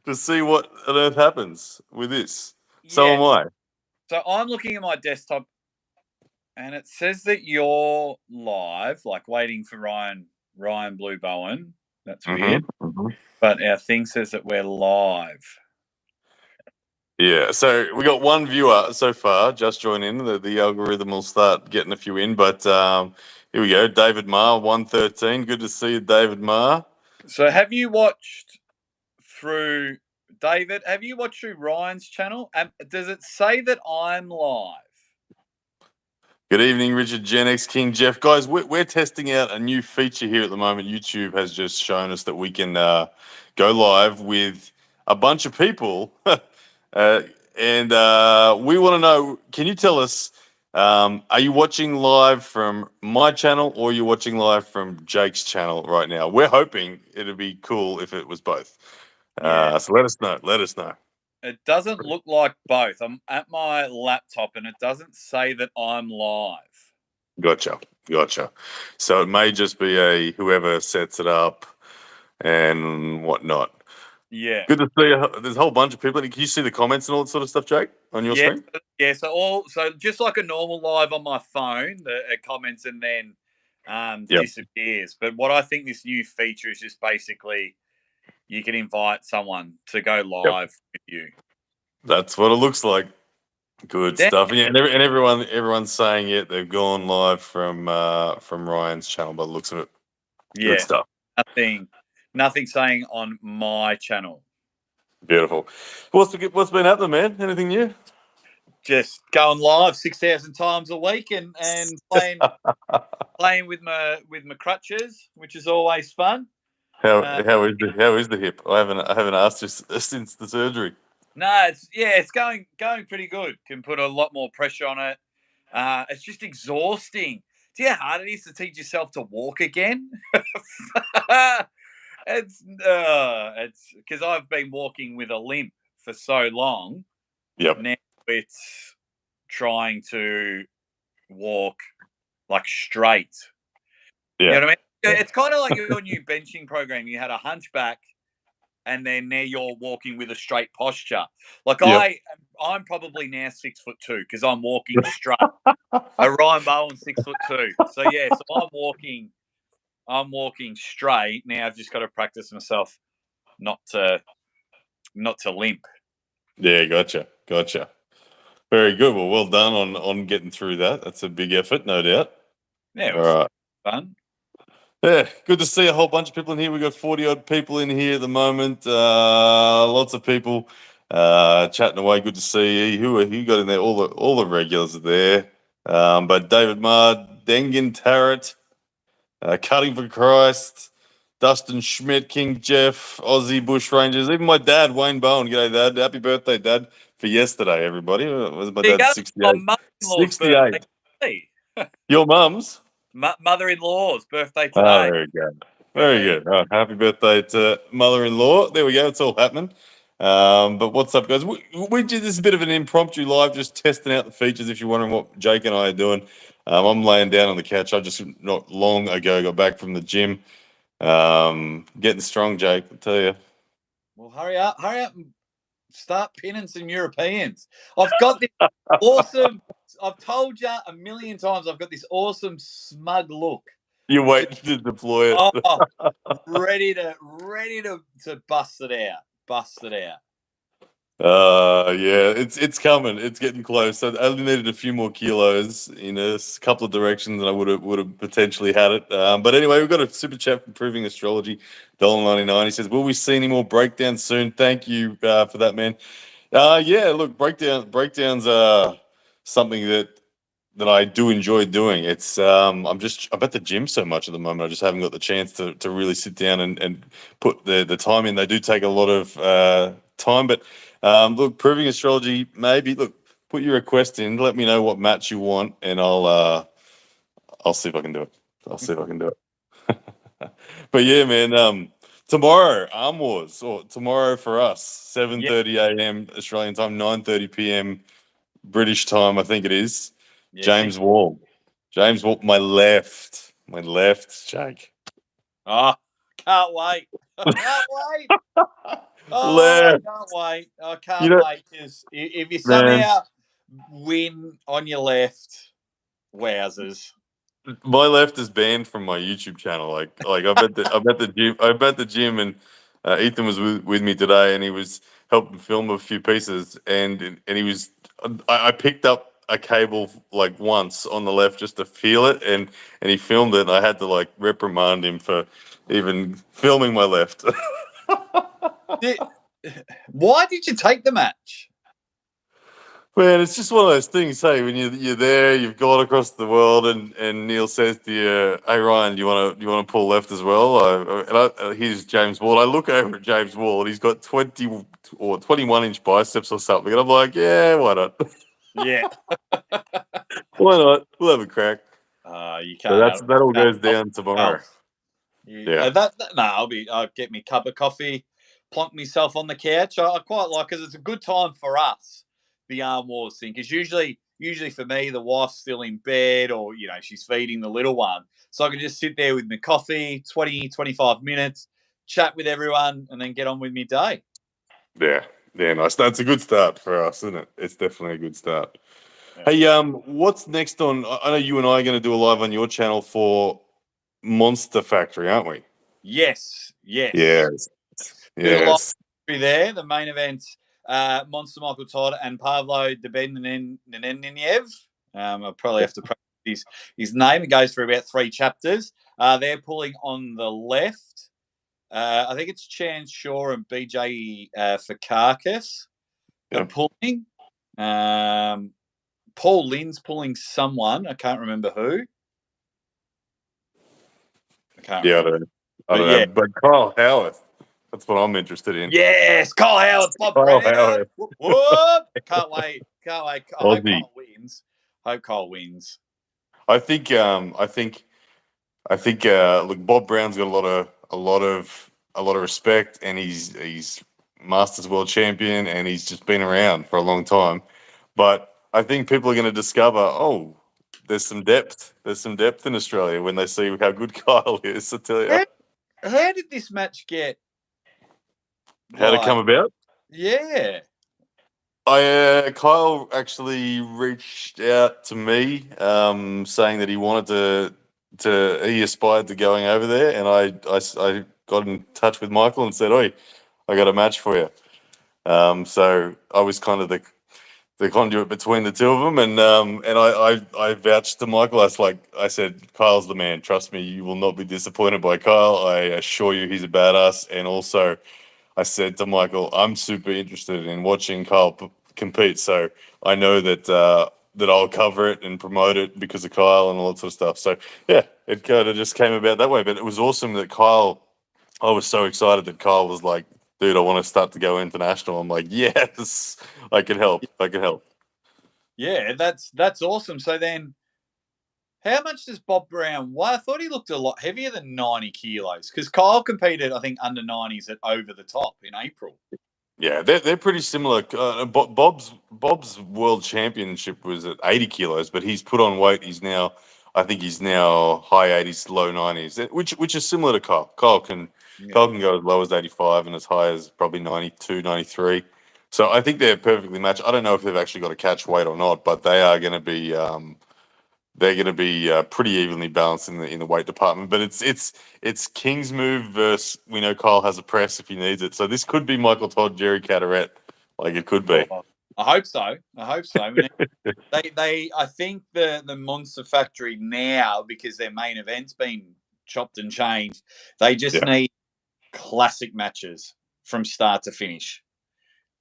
to see what on earth happens with this. So Yeah. am I. So I'm looking at my desktop, and it says that you're live, like waiting for Ryan Blue Bowen. That's weird. But our thing says that we're live. Yeah, so we got one viewer so far. Just join in. The algorithm will start getting a few in. But here we go. David Marr, 113. Good to see you, David Marr. So have you watched through, David, have you watched through Ryan's channel? Does it say that I'm live? Good evening, Richard, Gen X, King Jeff. Guys, we're testing out a new feature here at the moment. YouTube has just shown us that we can go live with a bunch of people. And we want to know, can you tell us, are you watching live from my channel or are you watching live from Jake's channel right now? We're hoping it'd be cool if it was both. So let us know. Let us know. It doesn't look like both. I'm at my laptop and it doesn't say that I'm live. Gotcha. So it may just be a whoever sets it up and whatnot. Yeah. Good to see you. There's a whole bunch of people. Can you see the comments and all that sort of stuff, Jake, on your screen? Yeah. So just like a normal live on my phone, it comments and then disappears. But what I think this new feature is just basically you can invite someone to go live with you. That's what it looks like. Good stuff. Yeah, and everyone's saying it. They've gone live from Ryan's channel by the looks of it. Yeah. Good stuff. Nothing saying on my channel. Beautiful. What's been happening, man? Anything new? Just going live 6,000 times a week and playing playing with my crutches, which is always fun. How is the hip? I haven't asked you since the surgery. No, it's going pretty good. Can put a lot more pressure on it. It's just exhausting. Do you know how hard it is to teach yourself to walk again? It's because I've been walking with a limp for so long. Yep. Now it's trying to walk like straight. Yeah. You know what I mean? It's kind of like your new benching program. You had a hunchback, and then now you're walking with a straight posture. Like I'm probably now 6'2" because I'm walking straight. Ryan Bowen's 6'2". So yeah, I'm walking straight. Now I've just got to practice myself not to limp. Yeah, gotcha. Very good. Well done on getting through that. That's a big effort, no doubt. Yeah, it was fun. Yeah, good to see a whole bunch of people in here. We've got 40 odd people in here at the moment. Lots of people chatting away. Good to see you. Who you got in there? All the regulars are there. But David Marr, Dengen Tarrant, Cutting for Christ, Dustin Schmidt, King Jeff, Aussie Bush Rangers, even my dad, Wayne Bowen. G'day, Dad. Happy birthday, Dad, for yesterday, everybody. It was my dad's 68. My mother-in-law's 68. birthday. Your mum's? Mother-in-law's birthday today. Oh, very good. Very good. Oh, happy birthday to mother-in-law. There we go. It's all happening. But what's up, guys? We did this a bit of an impromptu live, just testing out the features. If you're wondering what Jake and I are doing, I'm laying down on the couch. I just not long ago got back from the gym. Getting strong, Jake. I tell you. Well, hurry up and start pinning some Europeans. I've got this awesome. I've told you a million times. I've got this awesome smug look. You're waiting to deploy it. Ready to bust it out. Yeah, it's coming. It's getting close. I only needed a few more kilos in a couple of directions, and I would have potentially had it. But anyway, we've got a super chat from Proving Astrology, $1.99. He says, "Will we see any more breakdowns soon?" Thank you for that, man. Yeah, look, breakdowns are something that I do enjoy doing. It's I'm at the gym so much at the moment. I just haven't got the chance to really sit down and put the time in. They do take a lot of time, but look, Proving Astrology, maybe look, put your request in. Let me know what match you want, and I'll see if I can do it. But yeah, man. Tomorrow, Arm Wars, or tomorrow for us, 7:30 a.m. Australian time, 9:30 p.m. British time, I think it is. Yeah, James Wall, my left, Jake. Oh, can't wait. Oh, I Left. can't wait. I You can't know, wait. Because if you man, somehow win on your left, wowzers. my left is banned from my YouTube channel. Like I'm at the gym, and Ethan was with me today, and he was helping film a few pieces, and he was. I picked up a cable like once on the left just to feel it, and he filmed it. And I had to like reprimand him for even filming my left. Why did you take the match? Man, it's just one of those things. Hey, when you're there, you've gone across the world, and Neil says to you, "Hey Ryan, do you want to pull left as well?" Here's James Wall. I look over at James Wall, and he's got 20 or 21-inch biceps or something, and I'm like, "Yeah, why not? Yeah. Why not? We'll have a crack." You So can't help that all goes help down tomorrow. yourself. Yeah, No, I'll get me a cup of coffee, plonk myself on the couch. I quite like because it's a good time for us, the arm wars thing. Because usually for me, the wife's still in bed or she's feeding the little one, so I can just sit there with my coffee, 20, 25 minutes, chat with everyone, and then get on with my day. yeah, yeah. Nice. That's a good start for us, isn't it? It's definitely a good start. Yeah. Hey, what's next on? I know you and I are going to do a live on your channel for Monster Factory, aren't we? Yes, yes. Yes. Do the live Yes. there. The main event, Monster Michael Todd and Pavlo Debenneniev. I'll probably have to practice his name. It goes for about 3 chapters. They're pulling on the left. I think it's Chance Shaw and BJ Fakakis are Yep. pulling. Paul Lynn's pulling someone. I can't remember who. I can't Yeah, remember. I But don't know. yeah. But Kyle Howard, that's what I'm interested in. Yes, Kyle Howard, Bob Kyle Brown. Howard, Whoop, whoop. Can't wait. Can't wait. I hope Aussie. Kyle wins. Hope Kyle wins. I think. Look, Bob Brown's got a lot of respect, and he's Masters World Champion, and he's just been around for a long time. But I think people are going to discover, oh, there's some depth. There's some depth in Australia when they see how good Kyle is. I tell you, How did this match get how to come like? about. Yeah. Kyle actually reached out to me, saying that he wanted he aspired to going over there, and I got in touch with Michael and said, "Oi, I got a match for you." So I was kind of the conduit between the two of them, and I vouched to Michael. I said, "Kyle's the man. Trust me, you will not be disappointed by Kyle. I assure you, he's a badass." And also, I said to Michael, I'm super interested in watching Kyle compete, so I know that I'll cover it and promote it because of Kyle and all that sort of stuff. So yeah, it kind of just came about that way. But it was awesome that Kyle. I was so excited that Kyle was like, "Dude, I want to start to go international." I'm like, "Yes, I can help. I can help." Yeah, that's awesome. So then, how much does Bob Brown weigh? I thought he looked a lot heavier than 90 kilos because Kyle competed, I think, under 90s at Over the Top in April. Yeah, they're pretty similar. Bob's world championship was at 80 kilos, but he's put on weight. I think he's now high 80s, low 90s, which is similar to Kyle. Yeah. Kyle can go as low as 85 and as high as probably 92, 93. So I think they're perfectly matched. I don't know if they've actually got a catch weight or not, but they are going to be pretty evenly balanced in the weight department. But it's King's move versus, we know Kyle has a press if he needs it. So this could be Michael Todd, Jerry Cataret, like it could be. Oh, I hope so. I hope so. I think the Monster Factory now, because their main event's been chopped and changed, they just Yeah, need classic matches from start to finish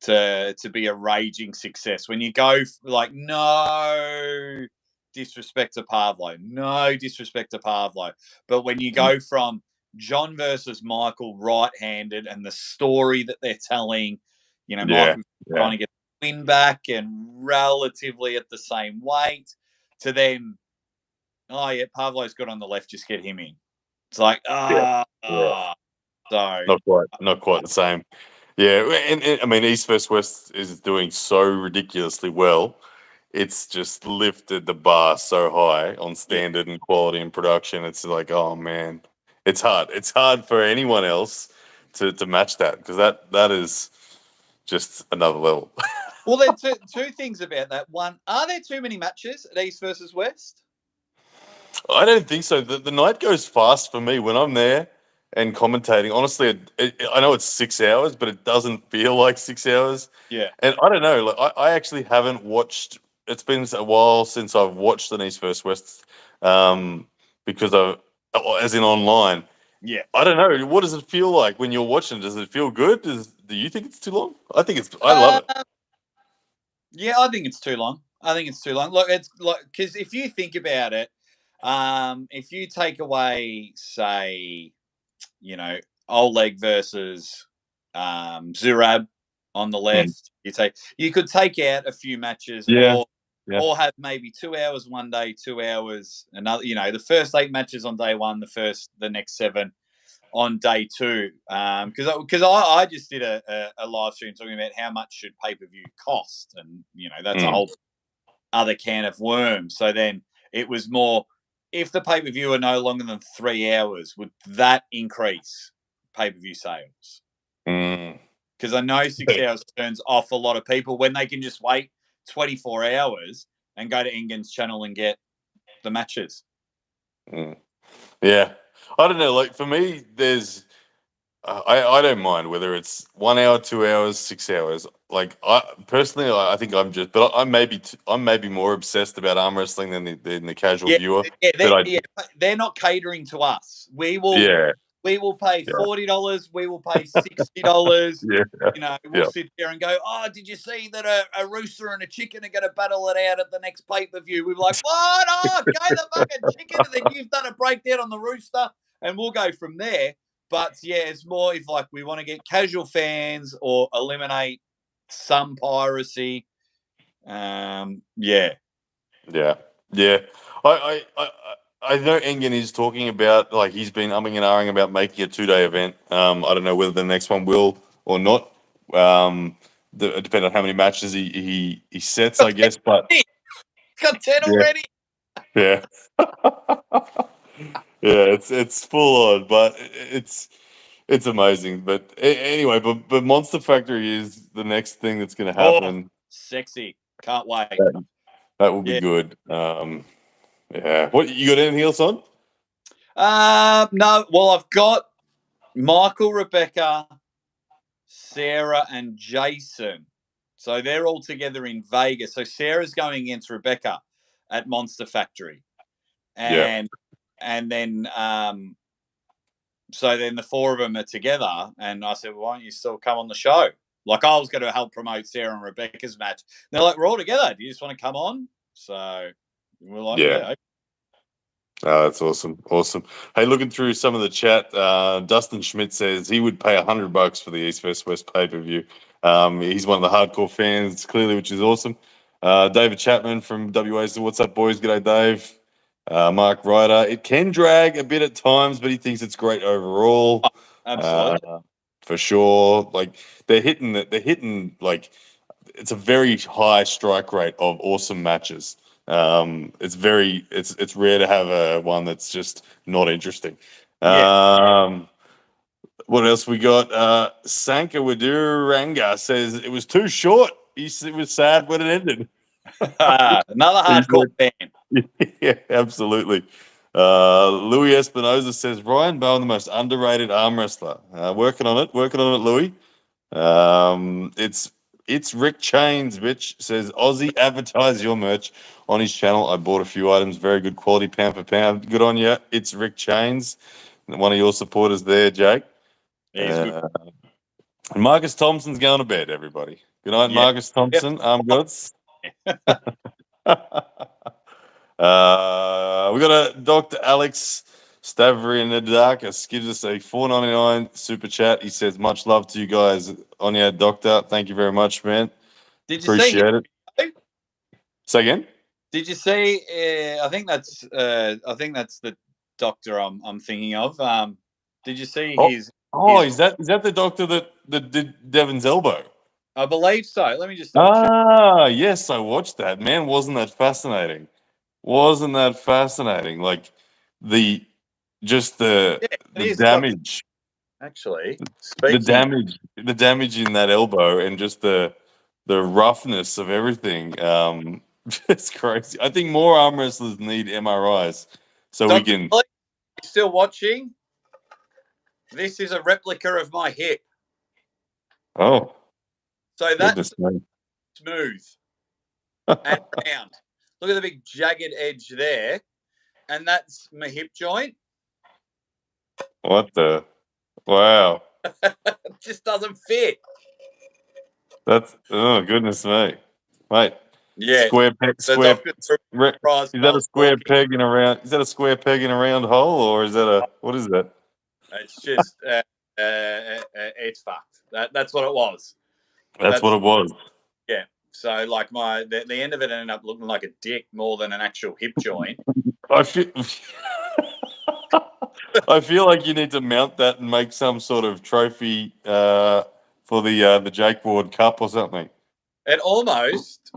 to be a raging success. When you go like no disrespect to Pavlo, no disrespect to Pavlo, but when you go from John versus Michael right-handed and the story that they're telling, yeah, Michael yeah, trying to get the win back and relatively at the same weight, to then, oh yeah, Pavlo's got on the left, just get him in. It's like yeah, yeah. so Not quite the same. Yeah, and I mean East vs West is doing so ridiculously well. It's just lifted the bar so high on yeah, standard and quality and production. It's like, oh man, it's hard. It's hard for anyone else to match that, because that is just another level. Well, there are two things about that. One, are there too many matches at East versus West? I don't think so. The night goes fast for me when I'm there and commentating. Honestly, I know it's 6 hours, but it doesn't feel like 6 hours. Yeah. And I don't know. Like I actually haven't watched. It's been a while since I've watched an East versus West, because of, as in online. Yeah. I don't know. What does it feel like when you're watching? Does it feel good? Do you think it's too long? I think it's. I love it. Yeah, I think it's too long. Look, it's like, because if you think about it, if you take away, say, Oleg versus Zurab on the left, you could take out a few matches, Yeah. Yeah. or have maybe 2 hours one day, 2 hours another. The first 8 matches on day one, the next 7 on day 2. Because I just did a live stream talking about how much should pay-per-view cost, and that's a whole other can of worms. So then it was more, if the pay-per-view are no longer than 3 hours, would that increase pay-per-view sales? Because I know 6 hours turns off a lot of people when they can just wait 24 hours and go to Engen's channel and get the matches. Yeah, I don't know. Like for me, there's I don't mind whether it's 1 hour, 2 hours, 6 hours. Like I personally, I think but I'm maybe more obsessed about arm wrestling than the casual viewer. They're not catering to us. We will pay $40. We will pay $60. We'll sit there and go, oh, did you see that a rooster and a chicken are going to battle it out at the next pay-per-view? We're like, what? Oh, go the fucking chicken. And then you've done a breakdown on the rooster, and we'll go from there. But yeah, it's more if like we want to get casual fans or eliminate some piracy. Yeah. I know Engen is talking about, like, he's been umming and ahhing about making a 2-day event. I don't know whether the next one will or not. Depending on how many matches he sets, I guess. But got 10 already. Yeah. Yeah, it's full on, but it's amazing. But anyway, but Monster Factory is the next thing that's going to happen. Sexy! Can't wait. That will be good. Yeah. What, you got anything else on? No. Well, I've got Michael, Rebecca, Sarah, and Jason. So they're all together in Vegas. So Sarah's going against Rebecca at Monster Factory, and then so then the 4 of them are together. And I said, well, why don't you still come on the show? Like, I was going to help promote Sarah and Rebecca's match. And they're like, we're all together. Do you just want to come on? So we're like, yeah. Oh, that's awesome. Awesome. Hey, looking through some of the chat, Dustin Schmidt says he would pay $100 for the East vs West pay-per-view. He's one of the hardcore fans, clearly, which is awesome. David Chapman from WA says, what's up, boys? G'day, Dave. Mark Ryder, it can drag a bit at times, but he thinks it's great overall. Absolutely. For sure. Like they're hitting like, it's a very high strike rate of awesome matches. It's rare to have a one that's just not interesting. What else we got? Sanka Waduranga says it was too short. It was sad when it ended. Another hardcore fan. Yeah, absolutely. Louis Espinoza says Ryan Bowen, the most underrated arm wrestler. Working on it, Louis. It's Rick Chains, bitch. Says Aussie, advertise your merch on his channel. I bought a few items, very good quality, pound for pound. Good on you. It's Rick Chains, one of your supporters there, Jake. He's good. Marcus Thompson's going to bed, everybody. Good night, Marcus Thompson. Arm gods. We got a Dr. Alex Stavrinadakis gives us a $4.99 super chat. He says, much love to you guys on your doctor. Thank you very much, man. Appreciate it. Say again? Did you see? I think that's the doctor I'm thinking of. Did you see his? Is that the doctor that did Devin's elbow? I believe so. Let me just. Yes, I watched that. Man, wasn't that fascinating? Wasn't that fascinating? Like the damage. actually. The Speaking, damage in that elbow, and just the roughness of everything. It's crazy. I think more arm wrestlers need MRIs so we Dr. can. Kelly, you still watching? This is a replica of my hip. Oh, So goodness that's me. smooth and round. Look at the big jagged edge there. And that's my hip joint. What the? Wow. It just doesn't fit. That's, oh goodness me, mate. Yeah. Square peg, The square. doctor surprised Is I that a was square walking. peg in a round? Is that a square peg in a round hole, or is that a, what is that? It's just it's fucked. That's what it was. But That's what it was. yeah. So like the end of it ended up looking like a dick more than an actual hip joint. I feel. I feel like you need to mount that and make some sort of trophy for the Jake Ward Cup or something. It almost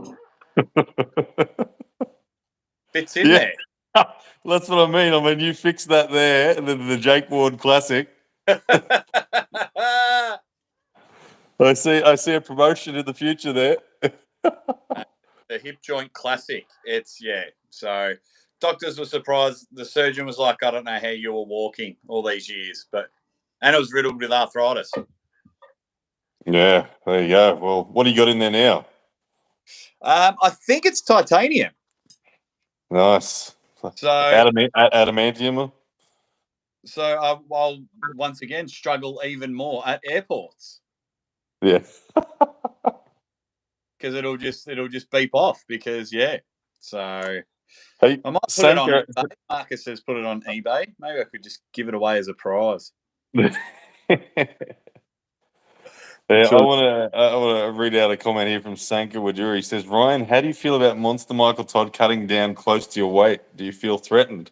fits in Yeah, there. that's what I mean. I mean, you fix that there, and then the Jake Ward Classic. I see a promotion in the future there. The hip joint classic. It's So doctors were surprised. The surgeon was like, I don't know how you were walking all these years, and it was riddled with arthritis. Yeah, there you go. Well, what do you got in there now? I think it's titanium. Nice. So Adamantium. So I'll once again struggle even more at airports Yeah. because it'll just beep off because So Hey, I might put it on Sanka. eBay. Marcus says put it on eBay. Maybe I could just give it away as a prize. Yeah, So I want to read out a comment here from Sanka Wajuri. He says, Ryan, how do you feel about Monster Michael Todd cutting down close to your weight? Do you feel threatened?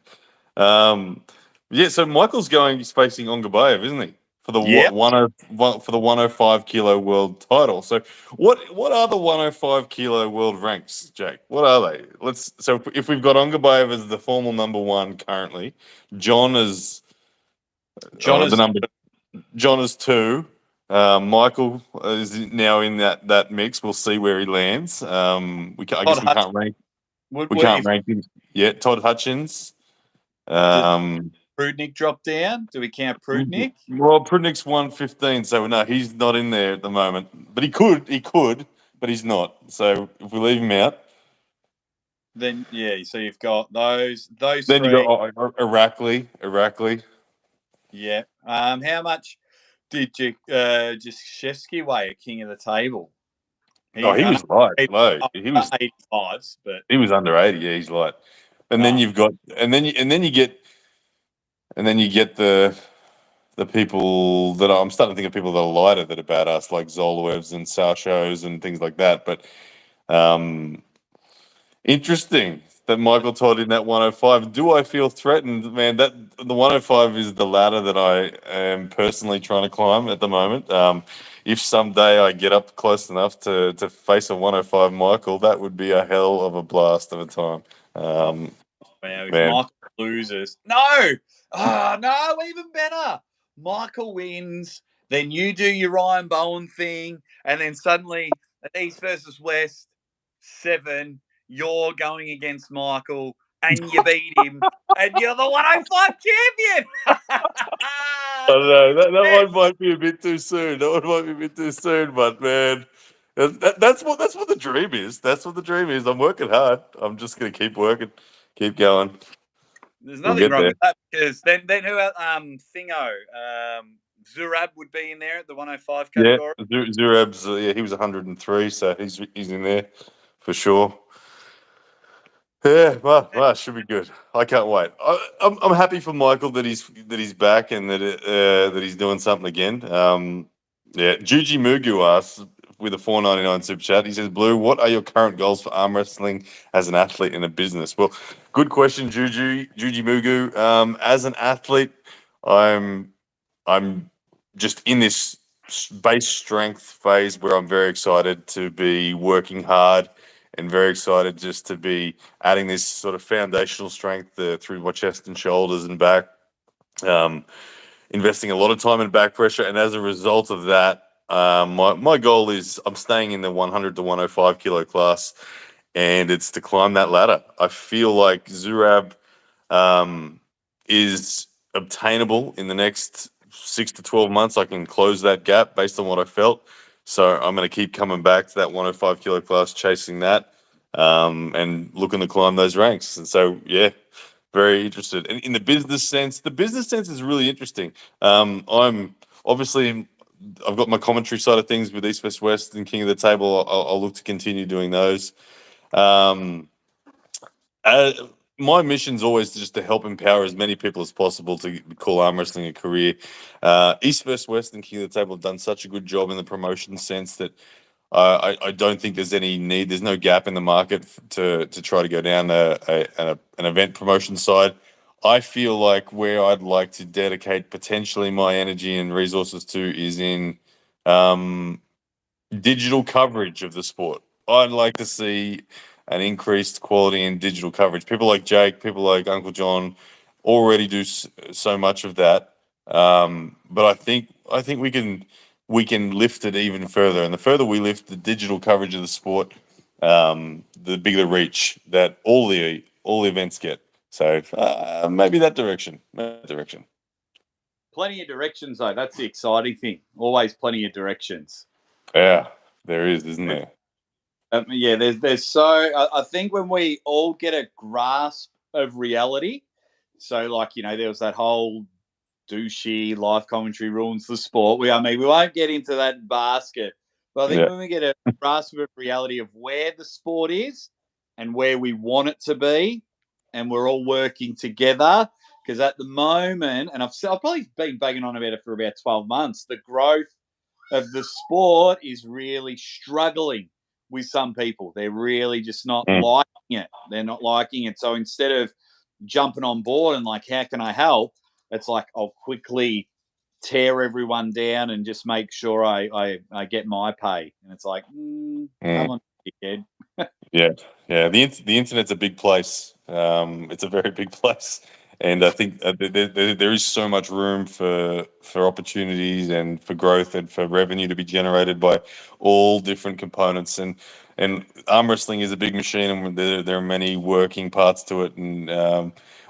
Yeah, so Michael's he's facing Ongabayev, isn't he? For the yeah, 105 kilo world title. So what are the 105 kilo world ranks, Jake? What are they? So if we've got Ongabayev as the formal number one currently, John is John the is number John is two. Michael is now in that mix. We'll see where he lands. I guess Todd we Hutch. can't rank. Would We can't if rank him yet. Todd Hutchins. does Um, Prudnick drop down? Do we count Prudnick? well, Prudnick's 115, so no, he's not in there at the moment. But he could, but he's not. So if we leave him out, Then so you've got those then you three. got Irakli. Yeah. How much did you Shevsky weigh at King of the Table? Oh, he I know was light. he's Low. He was 85s, but he was under 80. Yeah, he's light. And then oh, you've got, and then you get the people that I'm starting to think of people that are lighter that are badass, like Zolowevs and Sashos and things like that. But um, interesting that Michael Todd in that 105. Do I feel threatened, man? That the 105 is the ladder that I am personally trying to climb at the moment. If someday I get up close enough to face a 105 Michael, that would be a hell of a blast of a time. oh wow, if Man, Michael loses. No! Oh no, even better. Michael wins, then you do your Ryan Bowen thing, and then suddenly at East versus West 7, you're going against Michael and you beat him, and you're the 105 champion. I don't know. That Yes. one might be a bit too soon. That one might be a bit too soon, but man, that's what the dream is. That's what the dream is. I'm working hard. I'm just gonna keep working, keep going. There's We'll nothing get wrong there. with that because then who else? Thingo, Zurab would be in there at the 105 Yeah, category. Zurab's yeah, he was 103, so he's in there for sure. Yeah, well, it should be good. I can't wait. I'm happy for Michael that he's back and that he's doing something again. Yeah, Juji Mugu asks with a 4.99 super chat. He says, "Blue, what are your current goals for arm wrestling as an athlete in a business?" Well, good question, Juji Mugu. As an athlete, I'm I'm just in this base strength phase where I'm very excited to be working hard and very excited just to be adding this sort of foundational strength through my chest and shoulders and back. Um, investing a lot of time in back pressure, and as a result of that, my goal is I'm staying in the 100 to 105 kilo class, and it's to climb that ladder. I feel like Zurab is obtainable in the next 6 to 12 months. I can close that gap based on what I felt. So I'm going to keep coming back to that 105 kilo class, chasing that, and looking to climb those ranks. And so, yeah, very interested. And in the business sense is really interesting. I'm obviously, I've got my commentary side of things with East West West and King of the Table. I'll look to continue doing those. Um, uh, my mission's always just to help empower as many people as possible to call arm wrestling a career. East vs West and King of the Table have done such a good job in the promotion sense that I don't think there's any need. There's no gap in the market to try to go down an event promotion side. I feel like where I'd like to dedicate potentially my energy and resources to is in digital coverage of the sport. I'd like to see an increased quality in digital coverage. People like Jake, people like Uncle John, already do so much of that. But I think we can lift it even further, and the further we lift the digital coverage of the sport, the bigger the reach that all the events get. So maybe that direction. Plenty of directions, though. That's the exciting thing. Always plenty of directions. Yeah, there is, isn't there? Yeah, there's so I think when we all get a grasp of reality, so like there was that whole douchey live commentary ruins the sport. We won't get into that basket, but I think when we get a grasp of reality of where the sport is and where we want it to be, and we're all working together, because at the moment, and I've probably been banging on about it for about 12 months, the growth of the sport is really struggling with some people. They're really just not liking it. They're not liking it. So instead of jumping on board and like, how can I help? It's like, I'll quickly tear everyone down and just make sure I get my pay. And it's like, come on, dickhead. Yeah. The internet's a big place. It's a very big place, and I think there is so much room for opportunities and for growth and for revenue to be generated by all different components. And arm wrestling is a big machine, and there are many working parts to it. And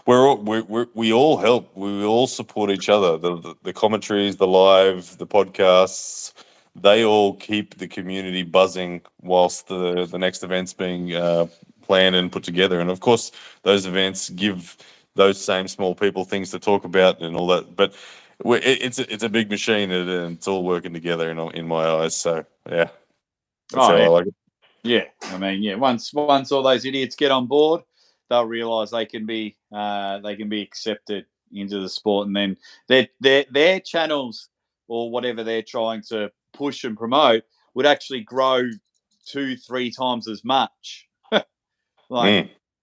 we all help. We all support each other. The commentaries, the live, the podcasts, they all keep the community buzzing whilst the next event's being planned and put together. And of course, those events give those same small people things to talk about and all that. But it's a big machine, and it's all working together in my eyes. So yeah, that's how I like it. Yeah, once all those idiots get on board, they'll realise they can be accepted into the sport, and then their channels or whatever they're trying to push and promote would actually grow 2-3 times as much.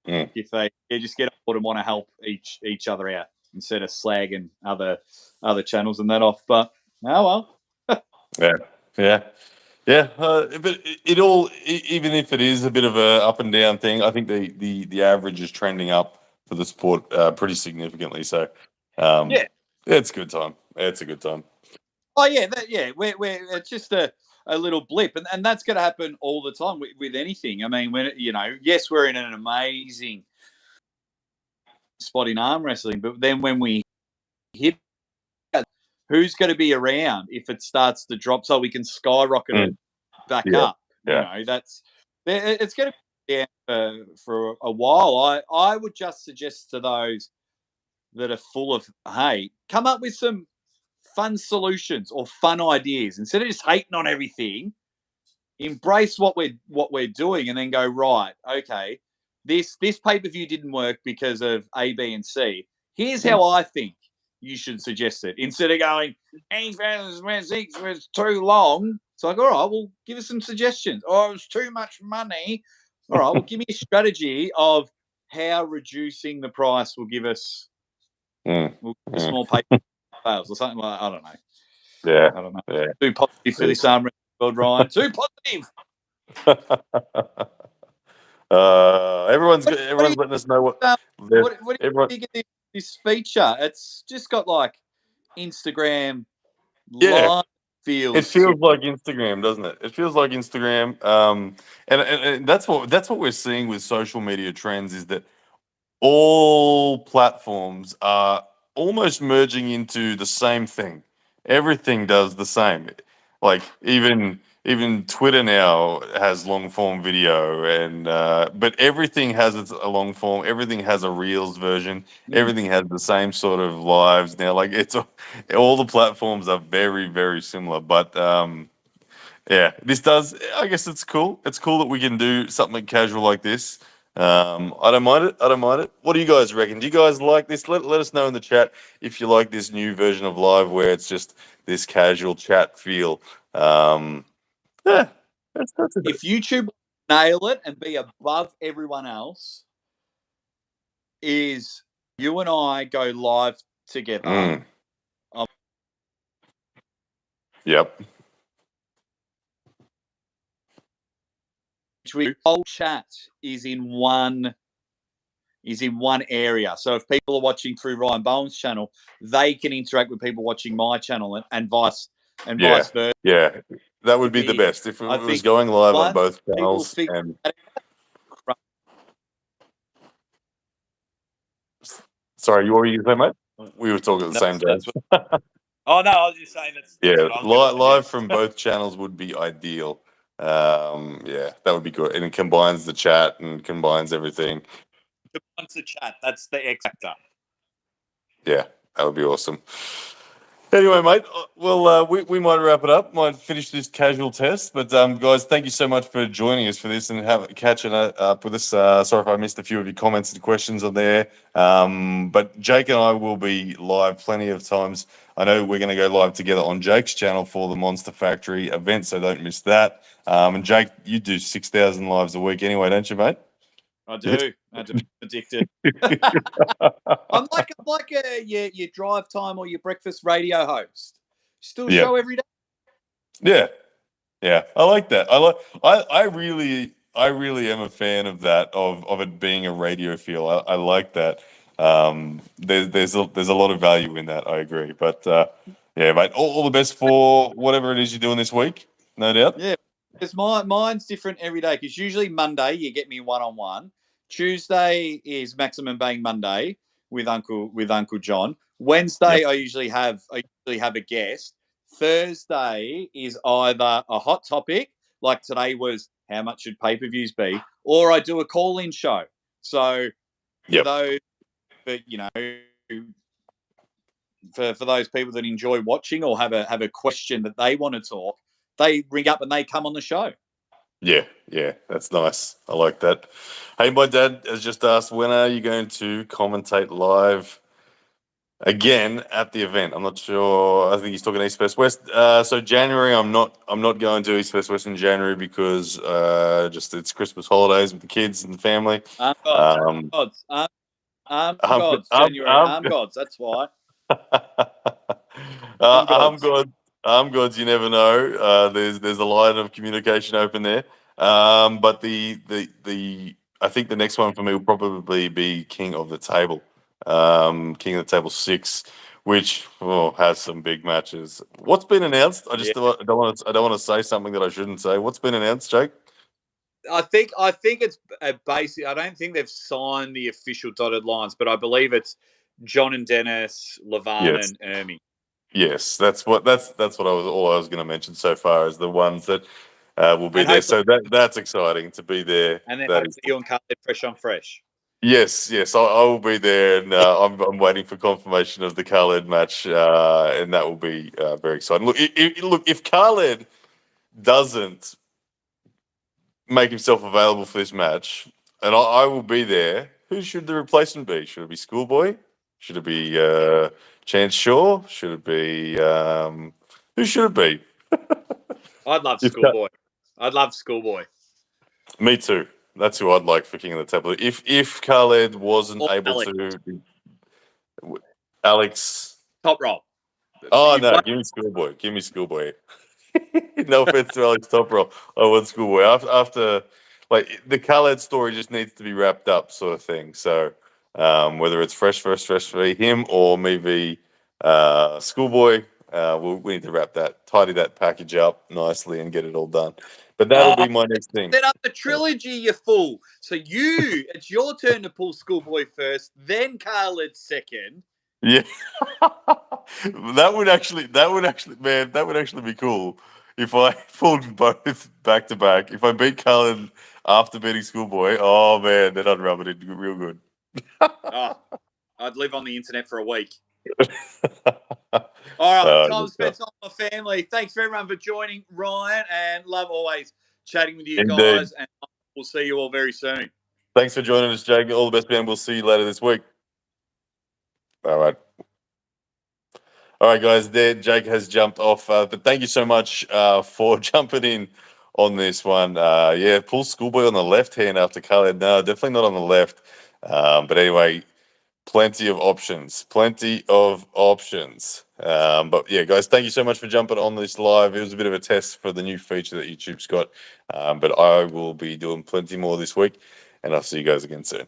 If they just get on board and want to help each other out instead of slagging other channels and that off. But oh well. Yeah, but it all, even if it is a bit of a up and down thing, I think the average is trending up for the sport pretty significantly. So, it's a good time. It's a good time. Oh yeah, we're it's just a little blip, and that's going to happen all the time with anything. I mean, when yes, we're in an amazing spot in arm wrestling, but then when we hit, who's going to be around if it starts to drop, so we can skyrocket it back up? That's it's going to be down for a while. I would just suggest to those that are full of hate, come up with some fun solutions or fun ideas instead of just hating on everything. Embrace what we're doing, and then go, right, okay, this pay-per-view didn't work because of A, B, and C. Here's how I think you should suggest it, instead of going, East versus West was too long. It's like, all right, well, give us some suggestions. Oh, it's too much money. All right, well, give me a strategy of how reducing the price will give us a small pay sales or something like that. I don't know. Yeah. I don't know. Yeah. Too positive for this arm world, Ryan. Too positive. Everyone's letting us know what do you think of this feature? It's just got like Instagram Yeah, live it feels feels like Instagram, doesn't it? It feels like Instagram. And that's what we're seeing with social media trends is that all platforms are almost merging into the same thing. Everything does the same. Like even Twitter now has long form video, and but everything has a long form. Everything has a Reels version. Everything has the same sort of lives now. Like all the platforms are very similar, but yeah, this does. I guess it's cool. It's cool that we can do something casual like this. I don't mind it. I don't mind it. What do you guys reckon? Do you guys like this? Let us know in the chat if you like this new version of live where it's just this casual chat feel. Yeah, that's a bit. if YouTube nail it and be above everyone else, is you and I go live together. Mm. Yep. Which whole chat is in one area. So if people are watching through Ryan Bowen's channel, they can interact with people watching my channel and vice Yeah. versa. Yeah. That would be the best if it I was think going live on once both people channels. figure And that out, sorry, what were you saying, mate? We were talking at the same time. oh no, I was just saying that's Yeah, what I was going to live suggest. from both channels would be ideal. Yeah, that would be good, and it combines the chat and combines everything. Once the chat, that's the X factor. Yeah, that would be awesome. Anyway, mate, well, we might wrap it up. Might finish this casual test, but guys, thank you so much for joining us for this and catching up with us. Sorry if I missed a few of your comments and questions on there. But Jake and I will be live plenty of times. I know we're going to go live together on Jake's channel for the Monster Factory event, so don't miss that. And Jake, you do 6,000 lives a week anyway, don't you, mate? I do. I'm addicted. I'm like your drive time or your breakfast radio host. Still Yeah. show every day. Yeah. Yeah, I like that. I really am a fan of that of it being a radio feel. I like that. There's a lot of value in that. I agree. But yeah, mate, all the best for whatever it is you're doing this week. No doubt. Yeah, because mine's different every day. Because usually Monday you get me 1-on-1. Tuesday is Maximum Bang Monday with Uncle John. Wednesday Yep. I usually have a guest. Thursday is either a hot topic, like today was how much should pay-per-views be, or I do a call-in show. So for Yep. those, but for those people that enjoy watching or have a question that they want to talk, they ring up and they come on the show. Yeah. Yeah. That's nice. I like that. Hey, my dad has just asked, when are you going to commentate live again at the event? I'm not sure. I think he's talking East West West. So January, I'm not going to East West West in January because just it's Christmas holidays with the kids and the family. Arm gods, I'm, January arm gods. That's why. Arm I'm gods. good. I'm good. You never know. There's a line of communication open there. But the I think the next one for me will probably be King of the Table. King of the Table 6, which has some big matches. What's been announced? I just Yeah. don't want to say something that I shouldn't say. What's been announced, Jake? I think it's basic. I don't think they've signed the official dotted lines, but I believe it's John and Dennis, Levana Yes. and Ermi. Yes, that's what I was going to mention so far as the ones that will be And there. hopefully, So that's exciting to be there. and then That is hopefully you and Carly fresh on fresh. yes. I will be there, and I'm waiting for confirmation of the Khaled match, and that will be very exciting. Look, if Khaled doesn't make himself available for this match, and I will be there, who should the replacement be? Should it be Schoolboy? Should it be Chance Shaw? Should it be who should it be? I'd love If Schoolboy. I'd love Schoolboy. Me too. That's who I'd like for King of the Table. If Khaled wasn't Or able Alex. to, Alex. Top roll. Oh You've no, won. give me Schoolboy. Give me Schoolboy. No offense to Alex Topro. I want Schoolboy. After like the Khaled story just needs to be wrapped up, sort of thing. So whether it's fresh for him or maybe Schoolboy. We need to tidy that package up nicely and get it all done. But that'll be my next thing. Set up the trilogy, you fool. So it's your turn to pull Schoolboy first, then Khaled second. Yeah, that would actually be cool if I pulled both back to back. If I beat Cullen after beating Schoolboy, oh man, then I'd rub it in real good. I'd live on the internet for a week. All right, time to spend time with my family. Thanks everyone for joining, Ryan, and love always chatting with you guys. And we'll see you all very soon. Thanks for joining us, Jake. All the best, man. We'll see you later this week. All right. All right, guys. There, Jake has jumped off, but thank you so much for jumping in on this one. Yeah, pull Schoolboy on the left hand after Khaled. No, definitely not on the left. But anyway, plenty of options. But yeah, guys, thank you so much for jumping on this live. It was a bit of a test for the new feature that YouTube's got. But I will be doing plenty more this week, and I'll see you guys again soon.